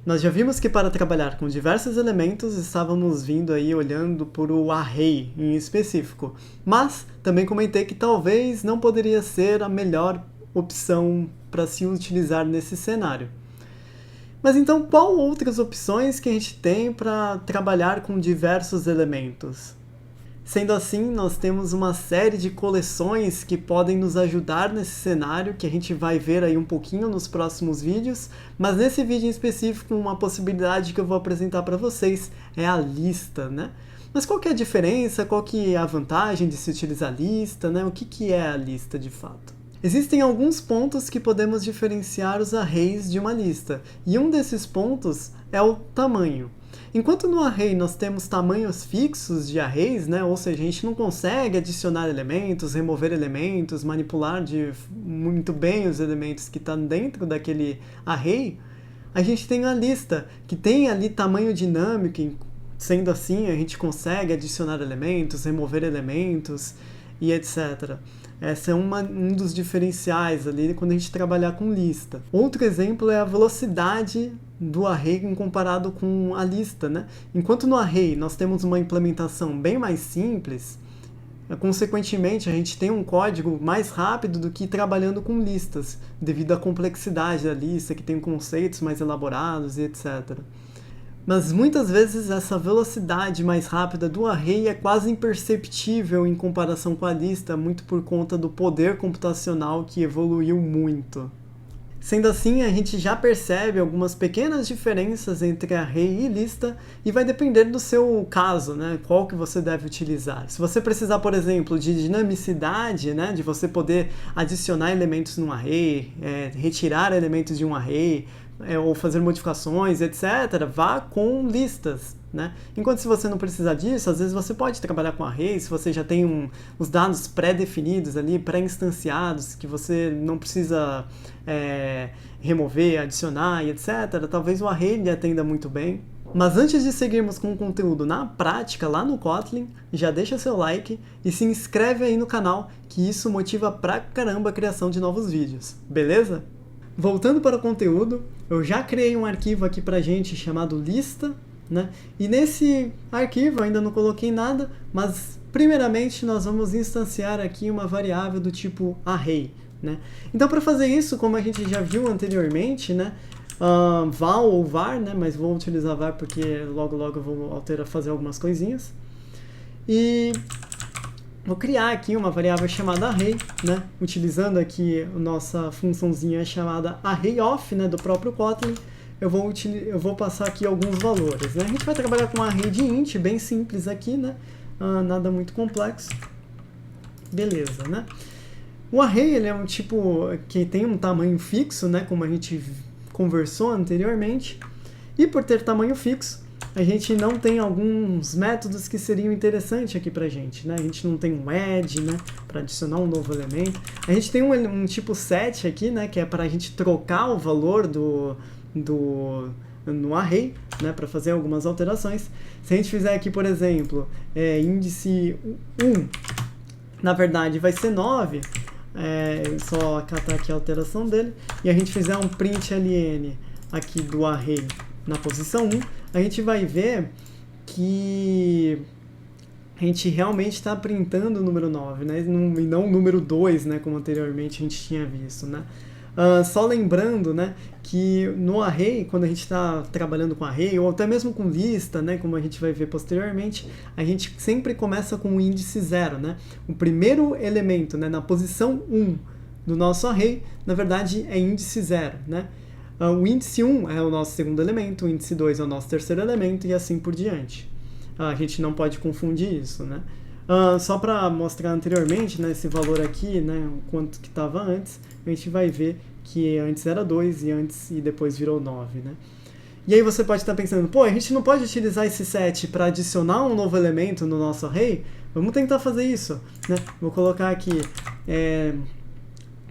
Nós já vimos que para trabalhar com diversos elementos estávamos vindo aí olhando por o array em específico, mas também comentei que talvez não poderia ser a melhor opção para se utilizar nesse cenário. Mas então, qual outras opções que a gente tem para trabalhar com diversos elementos? Sendo assim, nós temos uma série de coleções que podem nos ajudar nesse cenário, que a gente vai ver aí um pouquinho nos próximos vídeos, mas nesse vídeo em específico, uma possibilidade que eu vou apresentar para vocês é a lista, né? Mas qual que é a diferença, qual que é a vantagem de se utilizar a lista, né? O que é a lista de fato? Existem alguns pontos que podemos diferenciar os arrays de uma lista, e um desses pontos é o tamanho. Enquanto no array nós temos tamanhos fixos de arrays, né? Ou seja, a gente não consegue adicionar elementos, remover elementos, manipular muito bem os elementos que estão dentro daquele array, a gente tem a lista, que tem ali tamanho dinâmico, sendo assim a gente consegue adicionar elementos, remover elementos e etc. Esse é um dos diferenciais ali quando a gente trabalhar com lista. Outro exemplo é a velocidade do array comparado com a lista, né? Enquanto no array nós temos uma implementação bem mais simples, consequentemente a gente tem um código mais rápido do que trabalhando com listas, devido à complexidade da lista, que tem conceitos mais elaborados e etc. Mas muitas vezes essa velocidade mais rápida do array é quase imperceptível em comparação com a lista, muito por conta do poder computacional que evoluiu muito. Sendo assim, a gente já percebe algumas pequenas diferenças entre array e lista e vai depender do seu caso, né? Qual que você deve utilizar. Se você precisar, por exemplo, de dinamicidade, né? De você poder adicionar elementos num array, retirar elementos de um array, ou fazer modificações, etc., vá com listas, né? Enquanto se você não precisar disso, às vezes você pode trabalhar com arrays, se você já tem os dados pré-definidos ali, pré-instanciados, que você não precisa remover, adicionar e etc., talvez o array lhe atenda muito bem. Mas antes de seguirmos com o conteúdo na prática lá no Kotlin, já deixa seu like e se inscreve aí no canal, que isso motiva pra caramba a criação de novos vídeos, beleza? Voltando para o conteúdo, eu já criei um arquivo aqui pra gente chamado lista, né? E nesse arquivo eu ainda não coloquei nada, mas primeiramente nós vamos instanciar aqui uma variável do tipo array, né? Então para fazer isso, como a gente já viu anteriormente, né? Val ou var, né? Mas vou utilizar var porque logo eu vou fazer algumas coisinhas. E vou criar aqui uma variável chamada array, né? Utilizando aqui a nossa funçãozinha chamada arrayof, né? Do próprio Kotlin. Eu vou passar aqui alguns valores, né? A gente vai trabalhar com um array de int, bem simples aqui, né? Nada muito complexo. Beleza, né? O array ele é um tipo que tem um tamanho fixo, né? Como a gente conversou anteriormente. E por ter tamanho fixo, a gente não tem alguns métodos que seriam interessantes aqui pra gente, né? A gente não tem um add, né? Para adicionar um novo elemento. A gente tem um tipo set aqui, né? Que é para a gente trocar o valor no array, né? Para fazer algumas alterações. Se a gente fizer aqui, por exemplo, índice 1, na verdade vai ser 9. Só acatar aqui a alteração dele. E a gente fizer um print ln aqui do array na posição 1, a gente vai ver que a gente realmente está printando o número 9, né? E não o número 2, né? Como anteriormente a gente tinha visto, né? Só lembrando, né, que no array, quando a gente está trabalhando com array, ou até mesmo com lista, né, como a gente vai ver posteriormente, a gente sempre começa com o índice 0, né? O primeiro elemento, né, na posição 1 do nosso array, na verdade é índice 0, né? O índice 1 é o nosso segundo elemento, o índice 2 é o nosso terceiro elemento e assim por diante. A gente não pode confundir isso, né? Só para mostrar anteriormente, né, esse valor aqui, né, o quanto que estava antes, a gente vai ver que antes era 2 e depois virou 9, né? E aí você pode estar pensando, pô, a gente não pode utilizar esse set para adicionar um novo elemento no nosso array? Vamos tentar fazer isso, né? Vou colocar aqui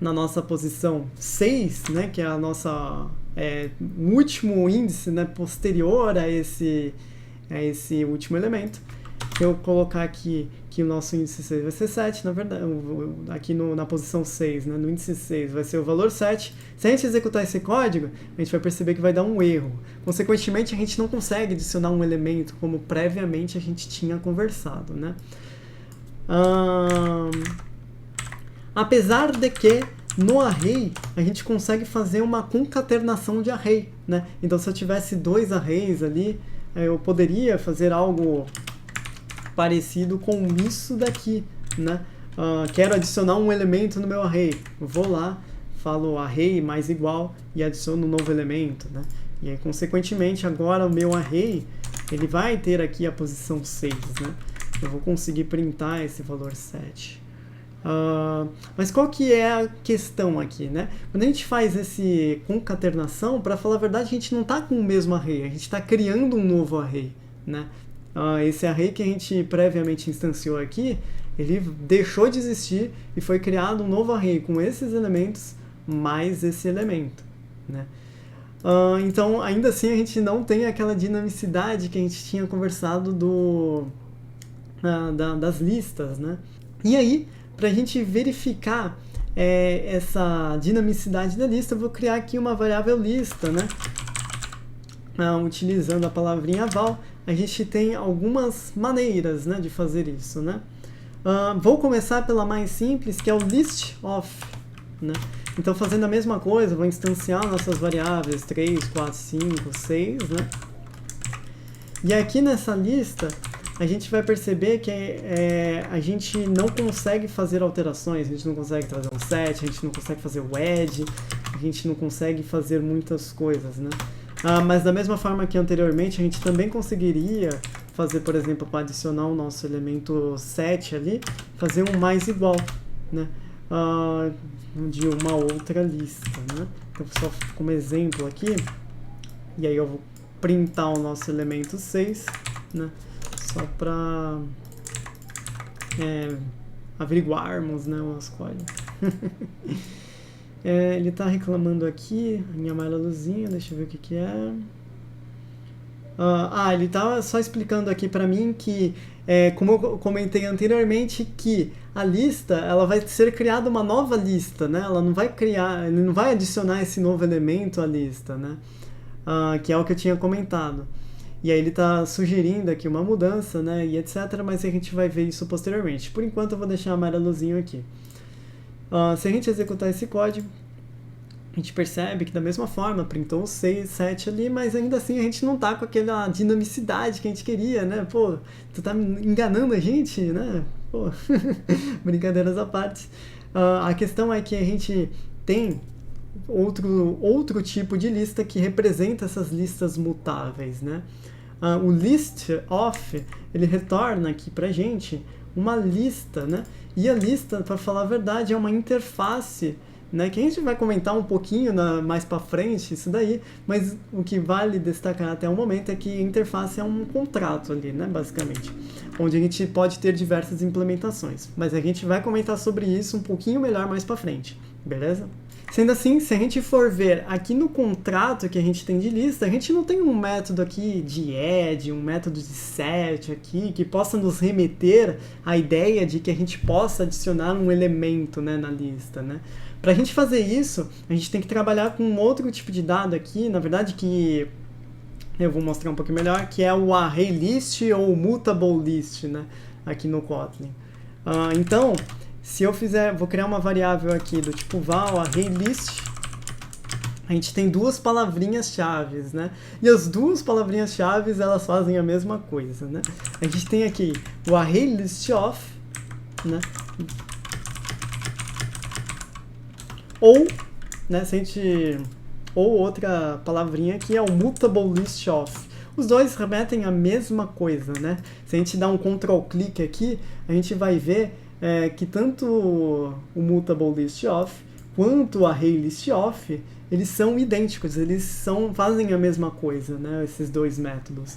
na nossa posição 6, né, que é a nossa o último índice, né, posterior a esse último elemento. deixa eu colocar aqui que o nosso índice 6 vai ser 7, na verdade, aqui na posição 6, né, no índice 6 vai ser o valor 7. Se a gente executar esse código, a gente vai perceber que vai dar um erro. Consequentemente, a gente não consegue adicionar um elemento como previamente a gente tinha conversado, né? Apesar de que no array a gente consegue fazer uma concatenação de array, né? Então, se eu tivesse 2 arrays ali, eu poderia fazer algo parecido com isso daqui, né? Quero adicionar um elemento no meu array. Eu vou lá, falo array mais igual e adiciono um novo elemento, né? E aí, consequentemente, agora o meu array ele vai ter aqui a posição 6, né? Eu vou conseguir printar esse valor 7. Mas qual que é a questão aqui, né? Quando a gente faz esse concatenação, para falar a verdade, a gente não está com o mesmo array, a gente está criando um novo array, né? Esse array que a gente previamente instanciou aqui, ele deixou de existir e foi criado um novo array com esses elementos mais esse elemento, né? Então, ainda assim, a gente não tem aquela dinamicidade que a gente tinha conversado das listas, né? E aí, para a gente verificar essa dinamicidade da lista, eu vou criar aqui uma variável lista, né? Utilizando a palavrinha val, a gente tem algumas maneiras, né, de fazer isso, né? Vou começar pela mais simples, que é o list of, né? Então, fazendo a mesma coisa, vou instanciar nossas variáveis 3, 4, 5, 6, né? E aqui nessa lista, a gente vai perceber que a gente não consegue fazer alterações, a gente não consegue trazer um set, a gente não consegue fazer o add, a gente não consegue fazer muitas coisas, né? Mas da mesma forma que anteriormente, a gente também conseguiria fazer, por exemplo, para adicionar o nosso elemento set ali, fazer um mais igual, né? De uma outra lista, né? Então, só como exemplo aqui, e aí eu vou printar o nosso elemento 6, né? Só para averiguarmos, né, as coisas. Ele está reclamando aqui, a minha amarelozinha, deixa eu ver o que é. Ele está só explicando aqui para mim que, como eu comentei anteriormente, que a lista ela vai ser criada uma nova lista, né? Ela não vai criar, ele não vai adicionar esse novo elemento à lista, né? Que é o que eu tinha comentado. E aí ele está sugerindo aqui uma mudança, né, e etc, mas a gente vai ver isso posteriormente. Por enquanto eu vou deixar amarelozinho aqui. Se a gente executar esse código, a gente percebe que da mesma forma printou o 6, 7 ali, mas ainda assim a gente não está com aquela dinamicidade que a gente queria, né? Pô, tu tá enganando a gente, né? Pô, brincadeiras à parte. A questão é que a gente tem outro tipo de lista que representa essas listas mutáveis, né? O list of, ele retorna aqui pra gente uma lista, né? E a lista, para falar a verdade, é uma interface, né? Que a gente vai comentar um pouquinho mais para frente, isso daí, mas o que vale destacar até o momento é que a interface é um contrato ali, né? Basicamente, onde a gente pode ter diversas implementações, mas a gente vai comentar sobre isso um pouquinho melhor mais para frente, beleza? Sendo assim, se a gente for ver aqui no contrato que a gente tem de lista, a gente não tem um método aqui de add, um método de set aqui, que possa nos remeter à ideia de que a gente possa adicionar um elemento, né, na lista, né? Para a gente fazer isso, a gente tem que trabalhar com um outro tipo de dado aqui, na verdade que eu vou mostrar um pouquinho melhor, que é o array list ou mutable list, né, aqui no Kotlin. Então, se eu vou criar uma variável aqui do tipo val, array list, a gente tem duas palavrinhas-chave, né? E as duas palavrinhas-chave, elas fazem a mesma coisa, né? A gente tem aqui o array list of, né? Ou, né, ou outra palavrinha que é o mutable list of. Os dois remetem à mesma coisa, né? Se a gente dá um Ctrl clique aqui, a gente vai ver que tanto o mutable list of quanto o array list of, eles são idênticos, eles fazem a mesma coisa, né, esses dois métodos.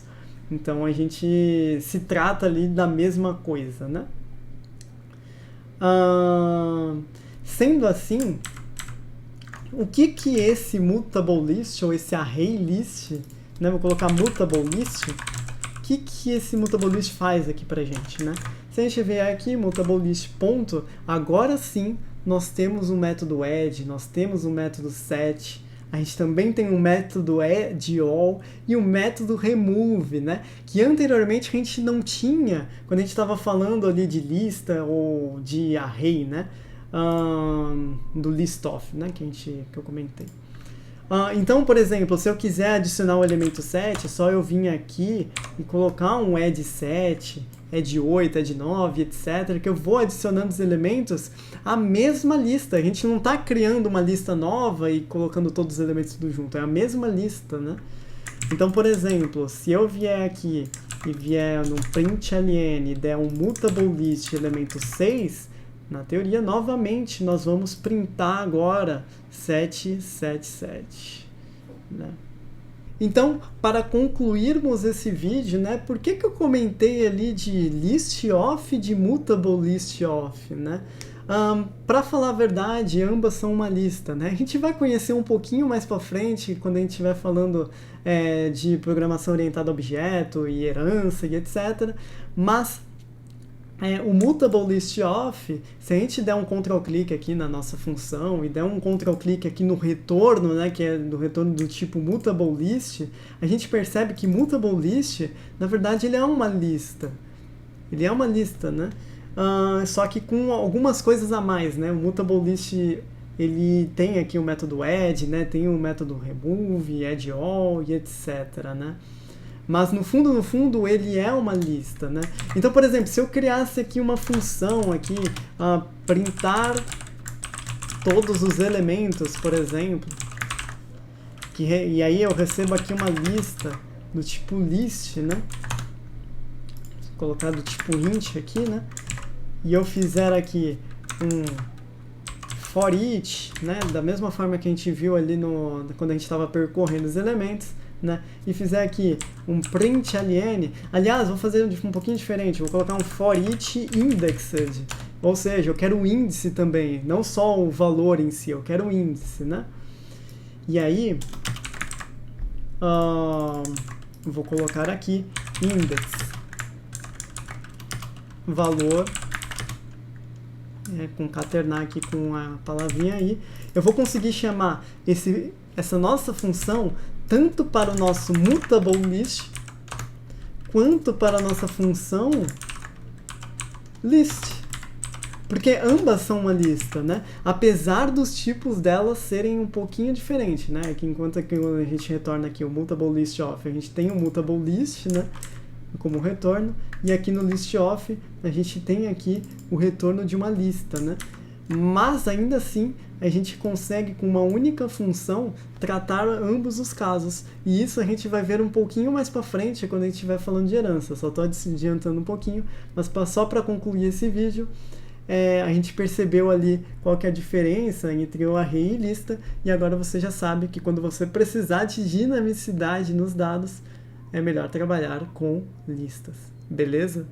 Então a gente se trata ali da mesma coisa, né? Sendo assim, o que esse mutable list ou esse array list, né, vou colocar mutable list, o que esse mutable list faz aqui pra gente, né? Se a gente vier aqui, mutable list ponto, agora sim nós temos um método add, nós temos um método set, a gente também tem um método addAll e um método remove, né? Que anteriormente a gente não tinha quando a gente estava falando ali de lista ou de array, né? Do listoff, né? Que eu comentei. Então, por exemplo, se eu quiser adicionar o elemento set, é só eu vir aqui e colocar um add 7, add 8, add 9, etc., que eu vou adicionando os elementos à mesma lista. A gente não está criando uma lista nova e colocando todos os elementos tudo junto, é a mesma lista, né? Então, por exemplo, se eu vier aqui e vier no println e der um mutable list elemento 6, na teoria, novamente, nós vamos printar agora 777, né? Então, para concluirmos esse vídeo, né, por que eu comentei ali de list off e de mutable list off, né? Para falar a verdade, ambas são uma lista, né? A gente vai conhecer um pouquinho mais para frente, quando a gente estiver falando de programação orientada a objeto e herança e etc. Mas o mutable list off, se a gente der um control click aqui na nossa função e der um control click aqui no retorno, né, que é do retorno do tipo mutable list, a gente percebe que mutable list, na verdade, ele é uma lista. Ele é uma lista, né? Só que com algumas coisas a mais, né? O mutable list, ele tem aqui o método add, né? Tem o método remove, addAll e etc, né? Mas no fundo, ele é uma lista, né? Então, por exemplo, se eu criasse aqui uma função aqui, printar todos os elementos, por exemplo, e aí eu recebo aqui uma lista do tipo list, né? Vou colocar do tipo int aqui, né? E eu fizer aqui um for each, né? Da mesma forma que a gente viu ali quando a gente estava percorrendo os elementos, né? E fizer aqui um println, aliás, vou fazer um pouquinho diferente, vou colocar um for each indexed, ou seja, eu quero o índice também, não só o valor em si, eu quero o índice, né? E aí, vou colocar aqui index, valor, concatenar aqui com a palavrinha aí, eu vou conseguir chamar essa nossa função tanto para o nosso mutable list, quanto para a nossa função list. Porque ambas são uma lista, né? Apesar dos tipos delas serem um pouquinho diferentes, né? Que enquanto que a gente retorna aqui o mutable list off, a gente tem o mutable list, né? Como retorno, e aqui no list off a gente tem aqui o retorno de uma lista, né? Mas ainda assim a gente consegue com uma única função tratar ambos os casos, e isso a gente vai ver um pouquinho mais para frente quando a gente estiver falando de herança. Só estou adiantando um pouquinho, mas só para concluir esse vídeo, a gente percebeu ali qual que é a diferença entre o array e lista, e agora você já sabe que quando você precisar de dinamicidade nos dados, é melhor trabalhar com listas. Beleza?